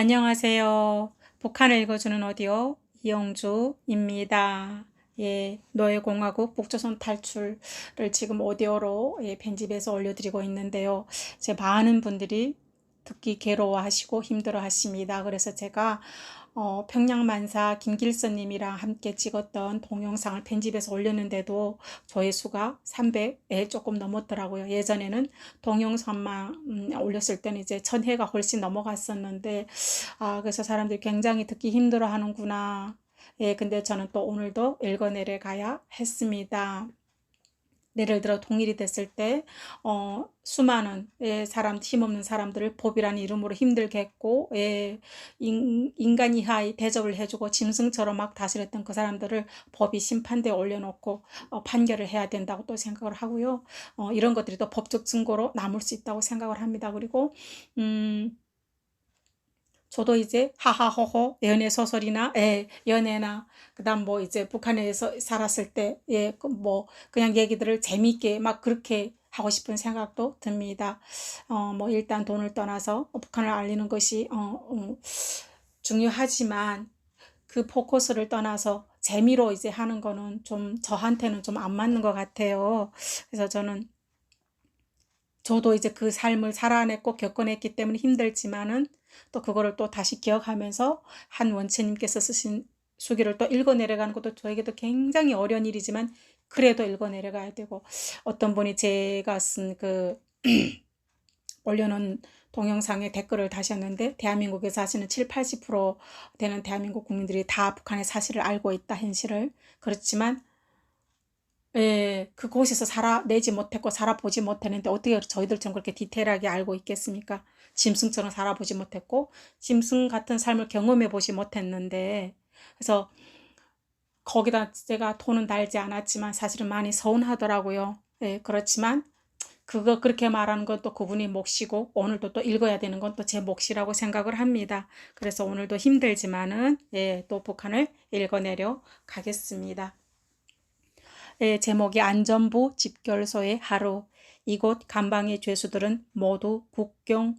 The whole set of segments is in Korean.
안녕하세요. 북한을 읽어주는 오디오 이영주입니다. 예, 노예공화국 북조선 탈출을 지금 오디오로 편집해서 올려드리고 있는데요. 많은 분들이 듣기 괴로워하시고 힘들어하십니다. 그래서 제가 평양만사 김길선님이랑 함께 찍었던 동영상을 편집해서 올렸는데도 조회수가 300에 조금 넘었더라고요. 예전에는 동영상만 올렸을 때는 이제 1000회가 훨씬 넘어갔었는데, 그래서 사람들이 굉장히 듣기 힘들어 하는구나. 예, 근데 저는 또 오늘도 읽어내려 가야 했습니다. 예를 들어 통일이 됐을 때 수많은 사람, 힘없는 사람들을 법이라는 이름으로 힘들게 했고, 인간 이하의 대접을 해주고 짐승처럼 막 다스렸던 그 사람들을 법이 심판대에 올려놓고 판결을 해야 된다고 또 생각을 하고요. 이런 것들이 또 법적 증거로 남을 수 있다고 생각을 합니다. 그리고 저도 이제 하하호호 연애 소설이나 연애나 그다음 뭐 이제 북한에서 살았을 때 뭐 그냥 얘기들을 재미있게 막 그렇게 하고 싶은 생각도 듭니다. 뭐 일단 돈을 떠나서 북한을 알리는 것이 중요하지만 그 포커스를 떠나서 재미로 이제 하는 거는 좀 저한테는 좀 안 맞는 것 같아요. 그래서 저도 이제 그 삶을 살아냈고 겪어냈기 때문에 힘들지만은 또 그거를 또 다시 기억하면서 한 원체님께서 쓰신 수기를 또 읽어 내려가는 것도 저에게도 굉장히 어려운 일이지만 그래도 읽어 내려가야 되고, 어떤 분이 제가 쓴 올려놓은 동영상에 댓글을 다셨는데, 대한민국에 사시는 7, 80% 되는 대한민국 국민들이 다 북한의 사실을 알고 있다, 현실을. 그렇지만 그곳에서 살아내지 못했고 살아보지 못했는데 어떻게 저희들처럼 그렇게 디테일하게 알고 있겠습니까? 짐승처럼 살아보지 못했고 짐승 같은 삶을 경험해 보지 못했는데, 그래서 거기다 제가 돈은 달지 않았지만 사실은 많이 서운하더라고요. 그렇지만 그거 그렇게 말하는 건 또 그분이 몫이고 오늘도 또 읽어야 되는 건 또 제 몫이라고 생각을 합니다. 그래서 오늘도 힘들지만은 또 북한을 읽어내려 가겠습니다. 제목이 안전부 집결소의 하루. 이곳 감방의 죄수들은 모두 국경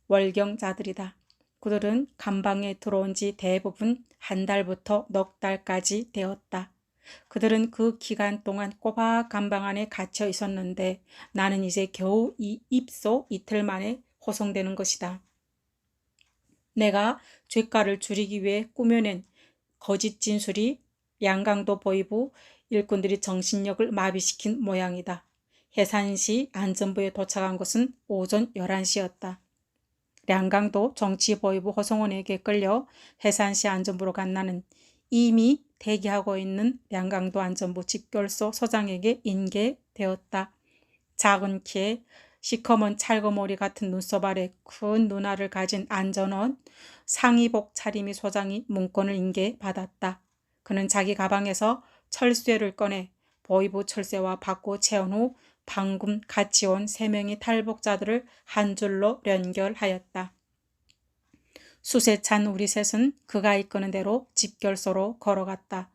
월경자들이다. 그들은 감방에 들어온 지 대부분 한 달부터 넉 달까지 되었다. 그들은 그 기간 동안 꼬박 감방 안에 갇혀 있었는데 나는 이제 겨우 이 입소 이틀 만에 호송되는 것이다. 내가 죄가를 줄이기 위해 꾸며낸 거짓 진술이 양강도 보이부 일꾼들이 정신력을 마비시킨 모양이다. 해산시 안전부에 도착한 것은 오전 11시였다. 량강도 정치보위부 허성원에게 끌려 해산시 안전부로 간 나는 이미 대기하고 있는 량강도 안전부 집결소 소장에게 인계되었다. 작은 키에 시커먼 찰거머리 같은 눈썹 아래 큰 눈알을 가진 안전원 상의복 차림의 소장이 문건을 인계받았다. 그는 자기 가방에서 철쇠를 꺼내 보위부 철쇠와 바꿔 채운 후 방금 같이 온 3명의 탈북자들을 한 줄로 연결하였다. 숯에 찬 우리 셋은 그가 이끄는 대로 집결소로 걸어갔다.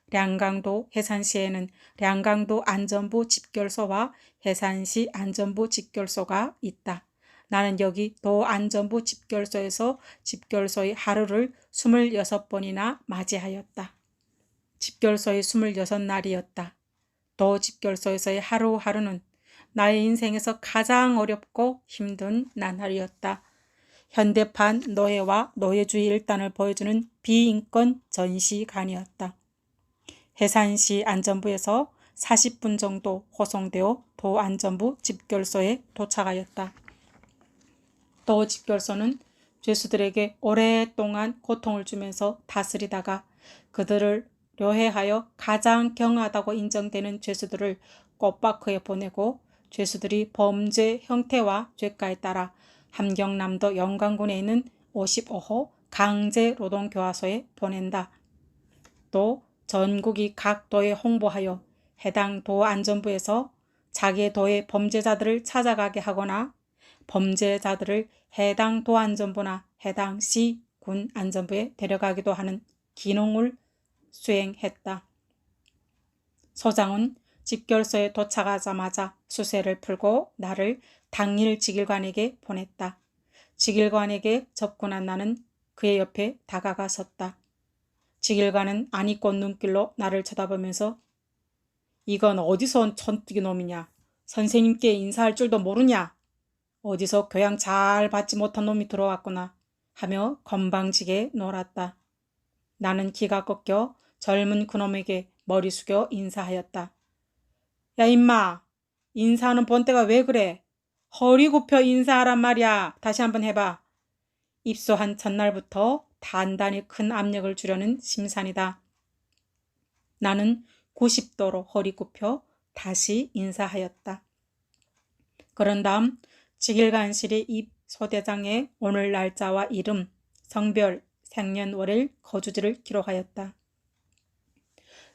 량강도 해산시에는 량강도 안전부 집결소와 해산시 안전부 집결소가 있다. 나는 여기 도 안전부 집결소에서 집결소의 하루를 26번이나 맞이하였다. 집결소의 26날이었다. 도 집결소에서의 하루하루는 나의 인생에서 가장 어렵고 힘든 나날이었다. 현대판 노예와 노예주의 일단을 보여주는 비인권 전시관이었다. 해산시 안전부에서 40분 정도 호송되어 도안전부 집결소에 도착하였다. 도 집결소는 죄수들에게 오랫동안 고통을 주면서 다스리다가 그들을 료해하여 가장 경하다고 인정되는 죄수들을 꽃바크에 보내고 죄수들이 범죄 형태와 죄가에 따라 함경남도 영광군에 있는 55호 강제노동교화소에 보낸다. 또 전국이 각 도에 홍보하여 해당 도 안전부에서 자기 도의 범죄자들을 찾아가게 하거나 범죄자들을 해당 도 안전부나 해당 시 군 안전부에 데려가기도 하는 기능을 수행했다. 소장은 집결소에 도착하자마자 수세를 풀고 나를 당일 직일관에게 보냈다. 직일관에게 접근한 나는 그의 옆에 다가가 섰다. 지길관은 아니꽃 눈길로 나를 쳐다보면서 이건 어디서 온 천뜨기 놈이냐? 선생님께 인사할 줄도 모르냐? 어디서 교양 잘 받지 못한 놈이 들어왔구나 하며 건방지게 놀았다. 나는 기가 꺾여 젊은 그놈에게 머리 숙여 인사하였다. 야 임마, 인사하는 본때가 왜 그래? 허리 굽혀 인사하란 말이야. 다시 한번 해봐. 입소한 첫날부터 단단히 큰 압력을 주려는 심산이다. 나는 90도로 허리 굽혀 다시 인사하였다. 그런 다음 직일관실의 입 소대장에 오늘 날짜와 이름, 성별, 생년월일, 거주지를 기록하였다.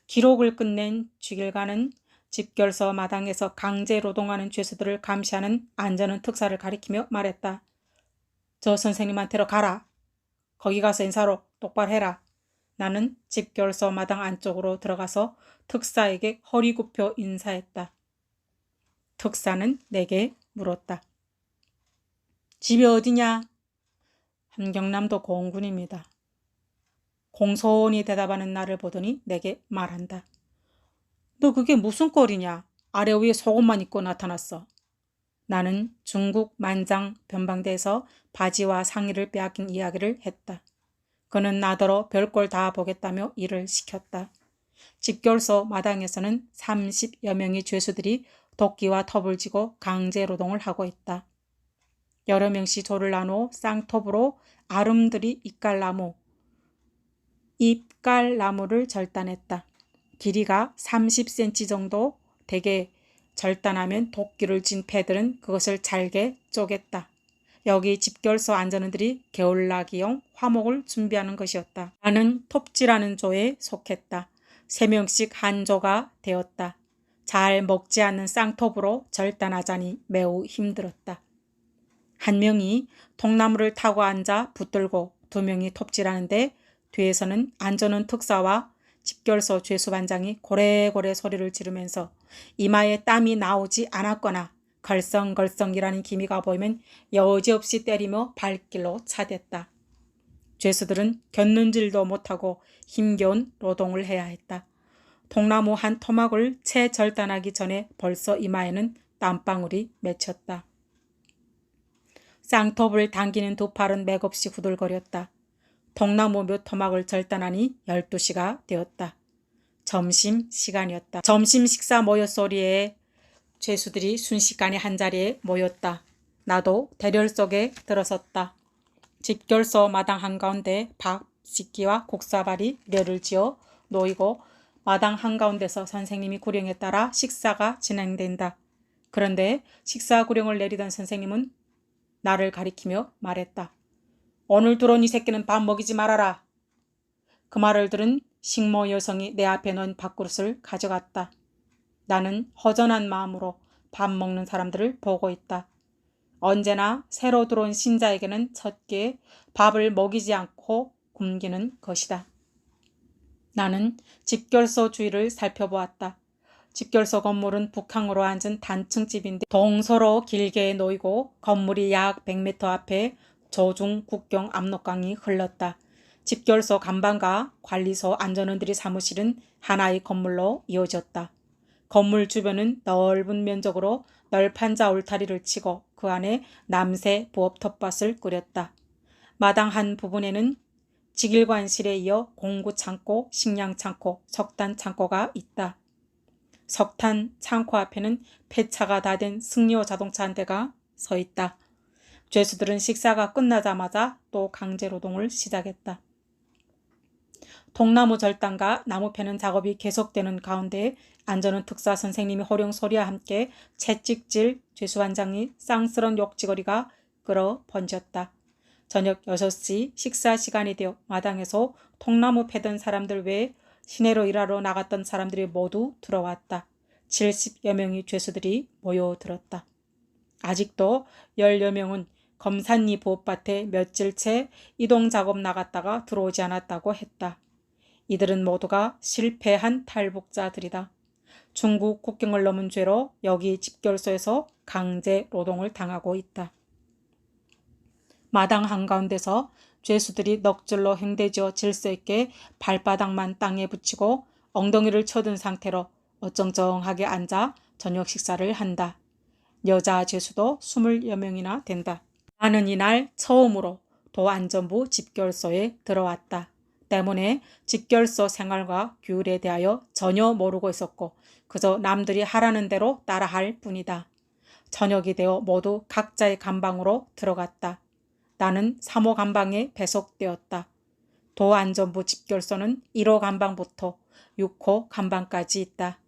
기록을 끝낸 직일관은 집결서 마당에서 강제 노동하는 죄수들을 감시하는 안전원 특사를 가리키며 말했다. 저 선생님한테로 가라. 거기 가서 인사로 똑바로 해라. 나는 집결서 마당 안쪽으로 들어가서 특사에게 허리 굽혀 인사했다. 특사는 내게 물었다. 집이 어디냐? 함경남도 공군입니다. 공손히 대답하는 나를 보더니 내게 말한다. 너 그게 무슨 꼴이냐? 아래 위에 속옷만 입고 나타났어. 나는 중국 만장 변방대에서 바지와 상의를 빼앗긴 이야기를 했다. 그는 나더러 별꼴 다 보겠다며 일을 시켰다. 집결소 마당에서는 30여 명의 죄수들이 도끼와 톱을 쥐고 강제노동을 하고 있다. 여러 명씩 조를 나누어 쌍톱으로 아름드리 잎갈나무를 절단했다. 길이가 30cm 정도 되게 절단하면 도끼를 쥔 패들은 그것을 잘게 쪼갰다. 여기 집결소 안전원들이 게을라기용 화목을 준비하는 것이었다. 나는 톱질하는 조에 속했다. 3명씩 한 조가 되었다. 잘 먹지 않는 쌍톱으로 절단하자니 매우 힘들었다. 한 명이 통나무를 타고 앉아 붙들고 2명이 톱질하는데 뒤에서는 안전원 특사와 집결소 죄수반장이 고래고래 소리를 지르면서 이마에 땀이 나오지 않았거나 걸썽걸썽이라는 기미가 보이면 여지없이 때리며 발길로 차댔다. 죄수들은 곁눈질도 못하고 힘겨운 노동을 해야 했다. 통나무 한 토막을 채 절단하기 전에 벌써 이마에는 땀방울이 맺혔다. 쌍톱을 당기는 두 팔은 맥없이 후들거렸다. 통나무 몇 토막을 절단하니 12시가 되었다. 점심시간이었다. 점심 식사 모여 소리에 죄수들이 순식간에 한자리에 모였다. 나도 대렬 속에 들어섰다. 집결소 마당 한가운데 밥, 식기와 국사발이 려를 지어 놓이고 마당 한가운데서 선생님이 구령에 따라 식사가 진행된다. 그런데 식사 구령을 내리던 선생님은 나를 가리키며 말했다. 오늘 들어온 이 새끼는 밥 먹이지 말아라. 그 말을 들은 식모 여성이 내 앞에 놓은 밥그릇을 가져갔다. 나는 허전한 마음으로 밥 먹는 사람들을 보고 있다. 언제나 새로 들어온 신자에게는 첫 끼에 밥을 먹이지 않고 굶기는 것이다. 나는 집결소 주위를 살펴보았다. 집결소 건물은 북향으로 앉은 단층집인데 동서로 길게 놓이고 건물이 약 100m 앞에 조중 국경 압록강이 흘렀다. 집결소 간방과 관리소 안전원들이 사무실은 하나의 건물로 이어졌다. 건물 주변은 넓은 면적으로 널판자 울타리를 치고 그 안에 남새 부업 텃밭을 꾸렸다. 마당 한 부분에는 직일관실에 이어 공구창고, 식량창고, 석탄창고가 있다. 석탄 창고 앞에는 폐차가 다 된 승려 자동차 한 대가 서 있다. 죄수들은 식사가 끝나자마자 또 강제노동을 시작했다. 통나무 절단과 나무 패는 작업이 계속되는 가운데 안전원 특사 선생님이 호령 소리와 함께 채찍질 죄수반장이 쌍스런 욕지거리가 끌어 번졌다. 저녁 6시 식사 시간이 되어 마당에서 통나무 패던 사람들 외에 시내로 일하러 나갔던 사람들이 모두 들어왔다. 70여 명의 죄수들이 모여들었다. 아직도 10여 명은 검산리 부업밭에 며칠째 이동작업 나갔다가 들어오지 않았다고 했다. 이들은 모두가 실패한 탈북자들이다. 중국 국경을 넘은 죄로 여기 집결소에서 강제 노동을 당하고 있다. 마당 한가운데서 죄수들이 넋줄로 행대지어 질서 있게 발바닥만 땅에 붙이고 엉덩이를 쳐든 상태로 어쩡쩡하게 앉아 저녁 식사를 한다. 여자 죄수도 20여 명이나 된다. 나는 이날 처음으로 도안전부 집결소에 들어왔다. 때문에 집결소 생활과 규율에 대하여 전혀 모르고 있었고 그저 남들이 하라는 대로 따라할 뿐이다. 저녁이 되어 모두 각자의 감방으로 들어갔다. 나는 3호 감방에 배속되었다. 도안전부 집결소는 1호 감방부터 6호 감방까지 있다.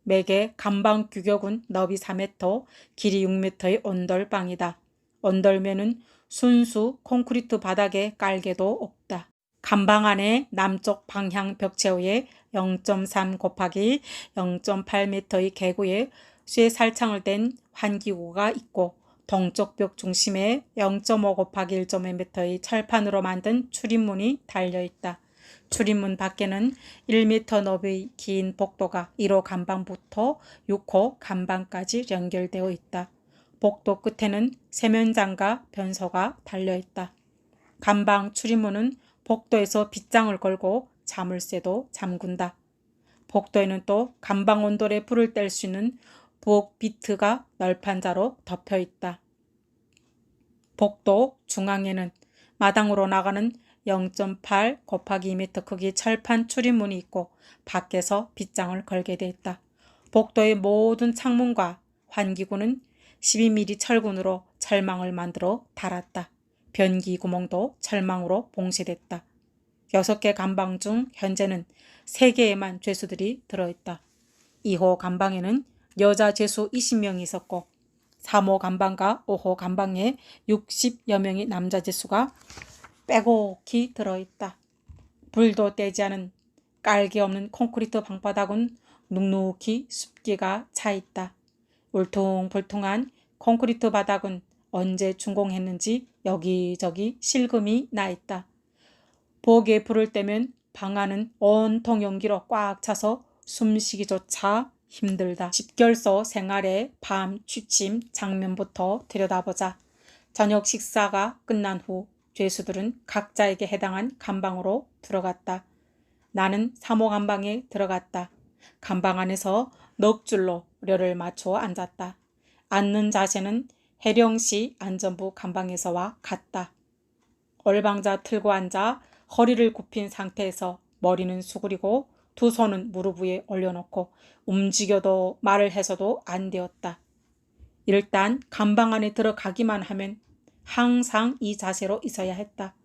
매개 감방 규격은 너비 4m, 길이 6m의 온돌방이다. 온돌면은 순수 콘크리트 바닥에 깔개도 없다. 감방 안에 남쪽 방향 벽체위에 0.3 곱하기 0.8m의 개구에 쇠 살창을 댄 환기구가 있고 동쪽 벽 중심에 0.5 곱하기 1.5m의 철판으로 만든 출입문이 달려있다. 출입문 밖에는 1m 너비의 긴 복도가 1호 감방부터 6호 감방까지 연결되어 있다. 복도 끝에는 세면장과 변소가 달려있다. 감방 출입문은 복도에서 빗장을 걸고 자물쇠도 잠근다. 복도에는 또 감방 온돌에 불을 뗄 수 있는 부엌 비트가 널판자로 덮여 있다. 복도 중앙에는 마당으로 나가는 0.8 곱하기 2m 크기 철판 출입문이 있고 밖에서 빗장을 걸게 돼 있다. 복도의 모든 창문과 환기구는 12mm 철근으로 철망을 만들어 달았다. 변기 구멍도 철망으로 봉쇄됐다. 6개 감방 중 현재는 3개에만 죄수들이 들어있다. 2호 감방에는 여자 죄수 20명이 있었고 3호 감방과 5호 감방에 60여 명의 남자 죄수가 빼곡히 들어있다. 불도 떼지 않은 깔개 없는 콘크리트 방바닥은 눅눅히 습기가 차있다. 울퉁불퉁한 콘크리트 바닥은 언제 준공했는지 여기저기 실금이 나있다. 부엌에 불을 떼면 방 안은 온통 연기로 꽉 차서 숨쉬기조차 힘들다. 집결소 생활의 밤 취침 장면부터 들여다보자. 저녁 식사가 끝난 후 죄수들은 각자에게 해당한 감방으로 들어갔다. 나는 3호 감방에 들어갔다. 감방 안에서 넋줄로 려를 맞춰 앉았다. 앉는 자세는 해령시 안전부 감방에서와 같다. 얼방자 틀고 앉아 허리를 굽힌 상태에서 머리는 수그리고 두 손은 무릎 위에 올려놓고 움직여도 말을 해서도 안 되었다. 일단 감방 안에 들어가기만 하면 항상 이 자세로 있어야 했다.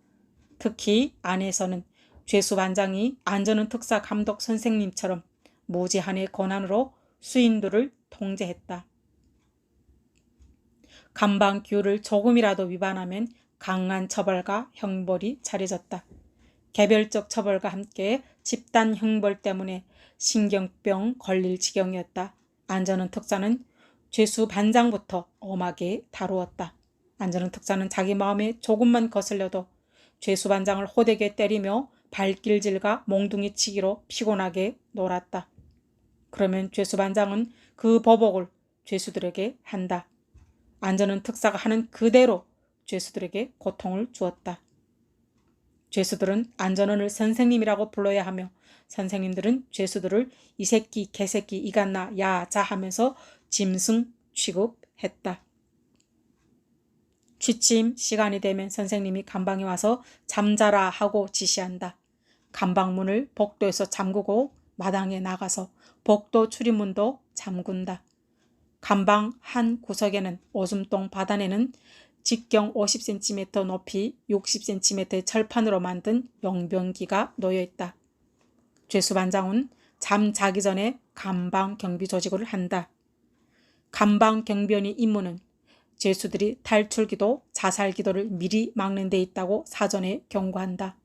특히 안에서는 죄수반장이 안전은 특사 감독 선생님처럼 무제한의 권한으로 수인들을 통제했다. 감방 규율을 조금이라도 위반하면 강한 처벌과 형벌이 차려졌다. 개별적 처벌과 함께 집단 형벌 때문에 신경병 걸릴 지경이었다. 안전은 특사는 죄수 반장부터 엄하게 다루었다. 안전은 특사는 자기 마음에 조금만 거슬려도 죄수 반장을 호되게 때리며 발길질과 몽둥이 치기로 피곤하게 놀았다. 그러면 죄수 반장은 그 보복을 죄수들에게 한다. 안전은 특사가 하는 그대로 죄수들에게 고통을 주었다. 죄수들은 안전원을 선생님이라고 불러야 하며 선생님들은 죄수들을 이 새끼 개새끼 이갓나 야자 하면서 짐승 취급했다. 취침 시간이 되면 선생님이 감방에 와서 잠자라 하고 지시한다. 감방문을 복도에서 잠그고 마당에 나가서 복도 출입문도 잠근다. 감방 한 구석에는 오줌통 바단에는 직경 50cm 높이 60cm의 철판으로 만든 용변기가 놓여있다. 죄수반장은 잠 자기 전에 감방 경비 조직을 한다. 감방 경비원의 임무는 죄수들이 탈출기도 자살기도를 미리 막는 데 있다고 사전에 경고한다.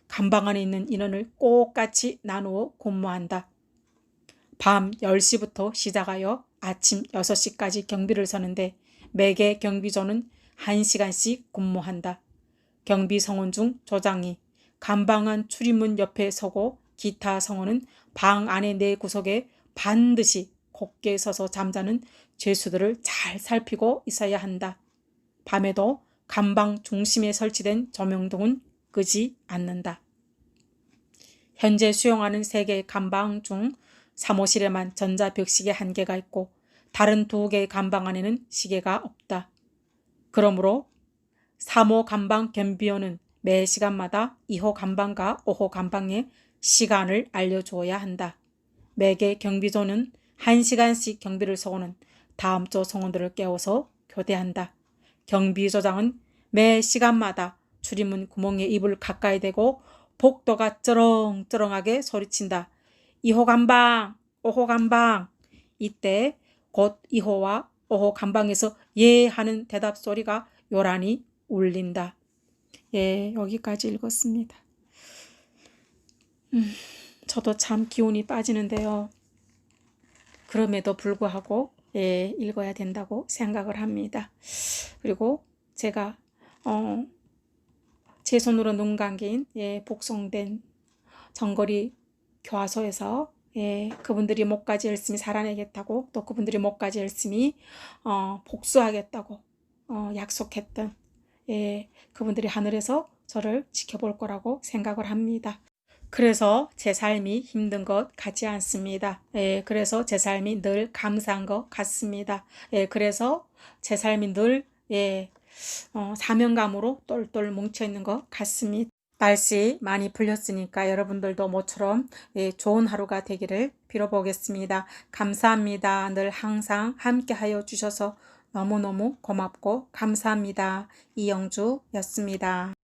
감방 안에 있는 인원을 꼭같이 나누어 근무한다. 밤 10시부터 시작하여 아침 6시까지 경비를 서는데 매개 경비조는 1시간씩 근무한다. 경비 성원 중 조장이 감방 안 출입문 옆에 서고 기타 성원은 방 안의 네 구석에 반드시 곧게 서서 잠자는 죄수들을 잘 살피고 있어야 한다. 밤에도 감방 중심에 설치된 조명등은 끄지 않는다. 현재 수용하는 3개의 감방 중 사무실에만 전자벽시계 1개가 있고 다른 2개의 감방 안에는 시계가 없다. 그러므로 3호 감방 경비원은 매 시간마다 2호 감방과 5호 감방의 시간을 알려주어야 한다. 매개 경비조는 1시간씩 경비를 서고는 다음 조 성원들을 깨워서 교대한다. 경비조장은 매 시간마다 출입문 구멍에 입을 가까이 대고 복도가 쩌렁쩌렁하게 소리친다. 2호 감방, 5호 감방. 이때 곧 2호와 5호 감방에서 예 하는 대답 소리가 요란히 울린다. 예, 여기까지 읽었습니다. 저도 참 기운이 빠지는데요. 그럼에도 불구하고 예, 읽어야 된다고 생각을 합니다. 그리고 제가 제 손으로 눈 감긴 예, 복송된 정거리 교화소에서 예, 그분들이 목까지 열심히 살아내겠다고 또 그분들이 목까지 열심히 복수하겠다고 약속했던 예, 그분들이 하늘에서 저를 지켜볼 거라고 생각을 합니다. 그래서 제 삶이 힘든 것 같지 않습니다. 예, 그래서 제 삶이 늘 감사한 것 같습니다. 예, 그래서 제 삶이 늘 예, 사명감으로 똘똘 뭉쳐있는 것 같습니다. 날씨 많이 풀렸으니까 여러분들도 모처럼 예, 좋은 하루가 되기를 빌어보겠습니다. 감사합니다. 늘 항상 함께하여 주셔서 너무너무 고맙고 감사합니다. 이영주였습니다.